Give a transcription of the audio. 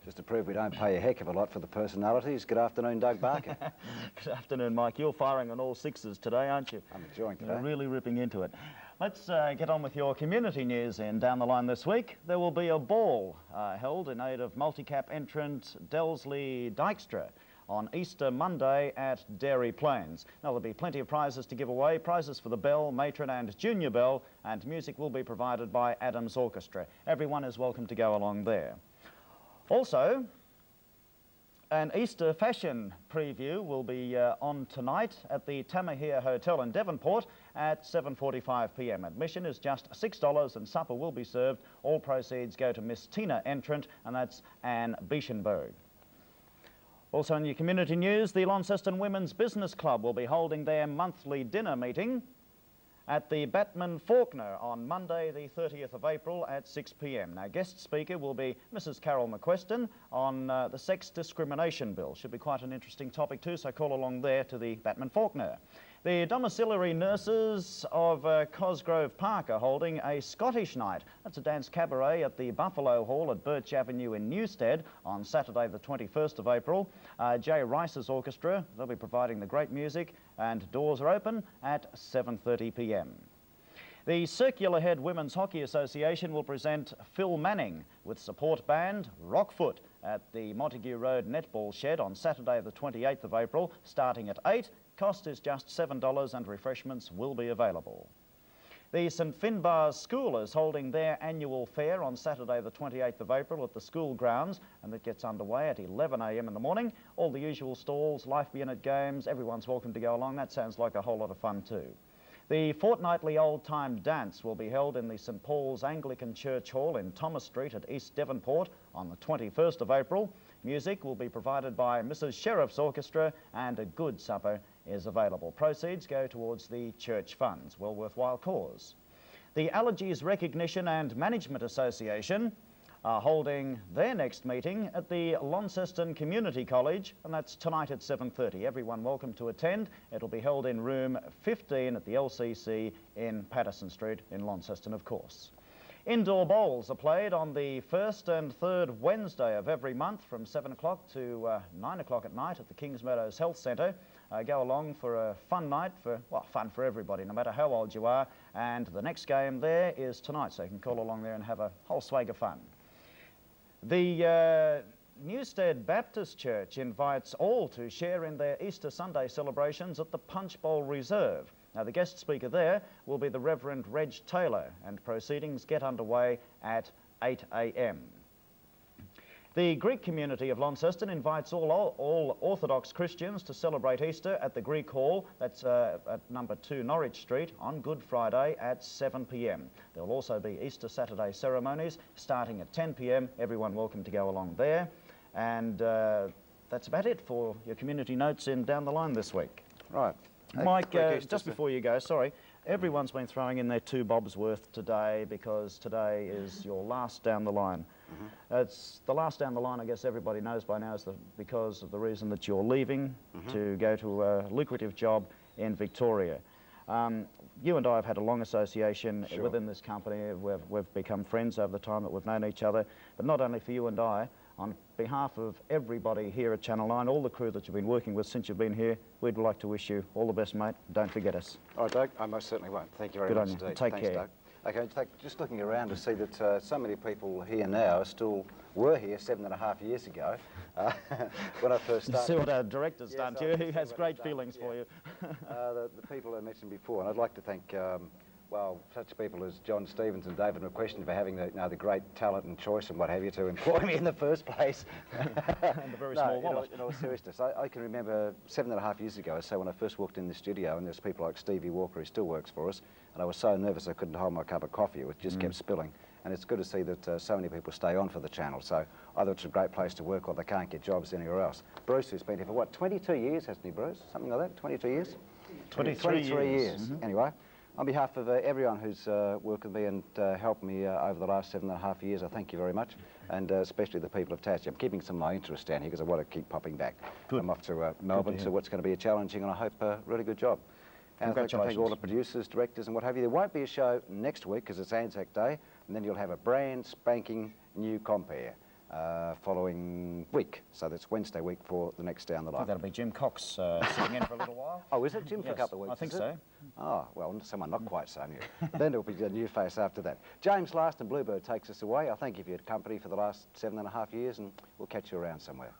Just to prove we don't pay a heck of a lot for the personalities, good afternoon, Doug Barker. Good afternoon, Mike. You're firing on all sixes today, aren't you? I'm enjoying today. You're really ripping into it. Let's get on with your community news in Down the Line this week. There will be a ball held in aid of multi-cap entrant Delsley Dykstra on Easter Monday at Dairy Plains. Now, there'll be plenty of prizes to give away, prizes for the bell, matron and junior bell, and music will be provided by Adams Orchestra. Everyone is welcome to go along there. Also, an Easter fashion preview will be on tonight at the Tamahia Hotel in Devonport at 7:45 p.m. Admission is just $6 and supper will be served. All proceeds go to Miss Tina Entrant, and that's Anne Bischenberg. Also in your community news, the Launceston Women's Business Club will be holding their monthly dinner meeting at the Batman Faulkner on Monday the 30th of April at 6 p.m. Now, guest speaker will be Mrs. Carol McQueston on the Sex Discrimination Bill. Should be quite an interesting topic too, so call along there to the Batman Faulkner. The domiciliary nurses of Cosgrove Park are holding a Scottish night. That's a dance cabaret at the Buffalo Hall at Birch Avenue in Newstead on Saturday the 21st of April. Jay Rice's orchestra, they'll be providing the great music, and doors are open at 7:30 p.m. The Circular Head Women's Hockey Association will present Phil Manning with support band Rockfoot at the Montague Road Netball Shed on Saturday the 28th of April, starting at 8. Cost is just $7 and refreshments will be available. The St Finbarr's School is holding their annual fair on Saturday the 28th of April at the school grounds, and it gets underway at 11 a.m. in the morning. All the usual stalls, life unit games, everyone's welcome to go along. That sounds like a whole lot of fun too. The fortnightly old-time dance will be held in the St Paul's Anglican Church Hall in Thomas Street at East Devonport on the 21st of April. Music will be provided by Mrs. Sheriff's Orchestra, and a good supper is available. Proceeds go towards the church funds. Well worthwhile cause. The Allergies Recognition and Management Association are holding their next meeting at the Launceston Community College, and that's tonight at 7:30. Everyone welcome to attend. It'll be held in room 15 at the LCC in Patterson Street in Launceston, of course. Indoor bowls are played on the first and third Wednesday of every month from 7 o'clock to 9 o'clock at night at the Kings Meadows Health Centre. Go along for a fun night, fun for everybody, no matter how old you are. And the next game there is tonight, so you can call along there and have a whole swag of fun. The Newstead Baptist Church invites all to share in their Easter Sunday celebrations at the Punch Bowl Reserve. Now, the guest speaker there will be the Reverend Reg Taylor, and proceedings get underway at 8 a.m. The Greek community of Launceston invites all Orthodox Christians to celebrate Easter at the Greek Hall. That's at number 2 Norwich Street on Good Friday at 7 p.m. There will also be Easter Saturday ceremonies starting at 10 p.m. Everyone welcome to go along there. And that's about it for your community notes in Down the Line this week. Right. Mike, just before you go, sorry, everyone's been throwing in their 2 bobs worth today because today is your last Down the Line. It's the last Down the Line, I guess everybody knows by now, is because of the reason that you're leaving to go to a lucrative job in Victoria. You and I have had a long association within this company. We've become friends over the time that we've known each other, but not only for you and I. On behalf of everybody here at Channel 9, all the crew that you've been working with since you've been here, we'd like to wish you all the best, mate. Don't forget us. All right, Doug, I most certainly won't. Thank you very much indeed. Take Thanks, care. Doug. Okay, in fact, just looking around to see that so many people here now were here 7.5 years ago when I first started. You see what our director's done to you. He has great feelings for you. The people I mentioned before, and I'd like to thank well, such people as John Stevens and David McQuestion for having the great talent and choice and what have you to employ me in the first place. And a very small wallet. In all seriousness, I can remember 7.5 years ago, so when I first walked in the studio, and there's people like Stevie Walker, who still works for us, and I was so nervous I couldn't hold my cup of coffee. It just kept spilling. And it's good to see that so many people stay on for the channel. So either it's a great place to work or they can't get jobs anywhere else. Bruce, who's been here for what, 22 years, hasn't he, Bruce? Something like that, 22 years? 23 years. Anyway. On behalf of everyone who's worked with me and helped me over the last 7.5 years, I thank you very much, and especially the people of Tassie. I'm keeping some of my interest down here because I want to keep popping back. Good. I'm off to Melbourne to what's going to be a challenging and I hope a really good job. And I'd like to thank all the producers, directors and what have you. There won't be a show next week because it's Anzac Day, and then you'll have a brand spanking new compere. following week. So that's Wednesday week for the next Down the I Line. think that'll be Jim Cox sitting in for a little while. Oh, is it Jim for a Yes, couple of weeks? I think is it? so. Oh, well, someone not quite so new. Then it'll be a new face after that. James Last and Bluebird takes us away. I thank you for your company for the last 7.5 years, and we'll catch you around somewhere.